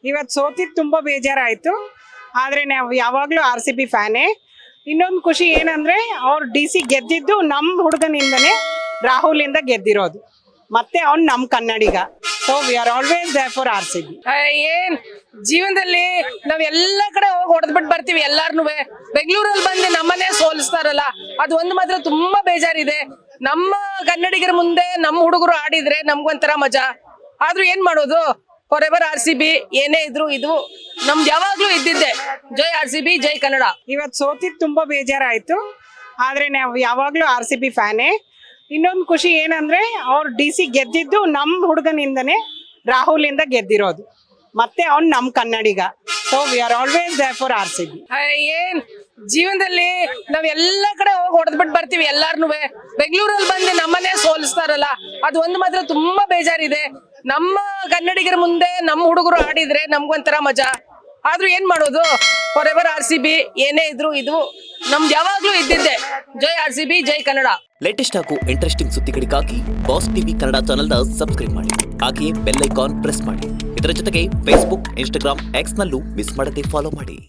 ಇವತ್ತು ಸೋತಿದ್ದು ತುಂಬಾ ಬೇಜಾರಾಯಿತು. ಆದರೆ ನಾವು ಯಾವಾಗಲೂ RCB ಫ್ಯಾನೇ. ಇನ್ನೊಂದು ಖುಷಿ ಏನಂದ್ರೆ ಅವ್ರು DC ಗೆದ್ದಿದ್ದು ನಮ್ಮ ಹುಡುಗನಿಂದನೇ, ರಾಹುಲಿಂದ ಗೆದ್ದಿರೋದು. ಮತ್ತೆ ಅವ್ನು ನಮ್ಮ ಕನ್ನಡಿಗ. So we are always there for RCB. ಏನ್ ಜೀವನದಲ್ಲಿ ನಾವ್ ಎಲ್ಲ ಕಡೆ ಹೋಗಿ ಹೊಡೆದ್ಬಿಟ್ಟು ಬರ್ತೀವಿ ಎಲ್ಲಾರ್ನು. ಬೆಂಗಳೂರಲ್ಲಿ ಬಂದು ನಮ್ಮನ್ನೇ ಸೋಲಿಸ್ತಾರಲ್ಲ, ಅದು ಒಂದು ಮಾತ್ರ ತುಂಬಾ ಬೇಜಾರಿದೆ. ನಮ್ಮ ಕನ್ನಡಿಗರ ಮುಂದೆ ನಮ್ಮ ಹುಡುಗರು ಆಡಿದ್ರೆ ನಮ್ಗೊಂಥರ ಮಜಾ. ಆದ್ರೂ ಏನ್ ಮಾಡೋದು, ಫಾರ್ ಎವರ್ RCB. ಏನೇ ಇದ್ರು ಇದು ನಮ್ದು ಯಾವಾಗ್ಲೂ ಇದ್ದಿದ್ದೆ. ಜೈ RCB, ಜೈ ಕನ್ನಡ. ಇವತ್ತು ಸೋತಿದ್ದು ತುಂಬಾ ಬೇಜಾರಾಯಿತು. ಆದರೆ ನಾವು ಯಾವಾಗಲೂ RCB ಫ್ಯಾನೇ. ಇನ್ನೊಂದು ಖುಷಿ ಏನಂದ್ರೆ ಅವ್ರು DC ಗೆದ್ದಿದ್ದು ನಮ್ಮ ಹುಡುಗನಿಂದನೇ, ರಾಹುಲಿಂದ ಗೆದ್ದಿರೋದು. ಮತ್ತೆ ಅವ್ನು ನಮ್ಮ ಕನ್ನಡಿಗ. So we are always there for RCB. ಏನ್ ಜೀವನದಲ್ಲಿ ನಾವ್ ಎಲ್ಲ ಕಡೆ ಹೋಗಿ ಹೊಡೆದ್ಬಿಟ್ಟು ಬರ್ತೀವಿ ಎಲ್ಲಾರ್ನು. ಬೆಂಗಳೂರಲ್ಲಿ ಬಂದು ನಮ್ಮನ್ನೇ ಸೋಲಿಸ್ತಾರಲ್ಲ, ಅದು ಒಂದು ಮಾತ್ರ ತುಂಬಾ ಬೇಜಾರಿದೆ. ನಮ್ಮ ಕನ್ನಡಿಗರ ಮುಂದೆ ನಮ್ಮ ಹುಡುಗರು ಆಡಿದ್ರೆ ನಮ್ಗೊಂಥರ ಮಜಾ. ಆದ್ರೂ ಏನ್ ಮಾಡೋದು, ಫಾರ್ ಎವರ್ RCB. ಏನೇ ಇದ್ರು ಇದು ನಮ್ದು ಯಾವಾಗ್ಲೂ ಇದ್ದಿದ್ದೆ. ಜೈ RCB, ಜೈ ಕನ್ನಡ. ಲೇಟೆಸ್ಟ್ ಹಾಗೂ ಇಂಟ್ರೆಸ್ಟಿಂಗ್ ಸುದ್ದಿಗಳಿಗಾಗಿ ಬಾಸ್ ಟಿವಿ ಕನ್ನಡ ಚಾನೆಲ್ನ ಸಬ್ಸ್ಕ್ರೈಬ್ ಮಾಡಿ. ಹಾಗೆಯೇ ಬೆಲ್ ಐಕಾನ್ ಪ್ರೆಸ್ ಮಾಡಿ. ಇದರ ಜೊತೆಗೆ ಫೇಸ್ಬುಕ್, ಇನ್ಸ್ಟಾಗ್ರಾಮ್, ಎಕ್ಸ್ ನಲ್ಲೂ ಮಿಸ್ ಮಾಡದೆ ಫಾಲೋ ಮಾಡಿ.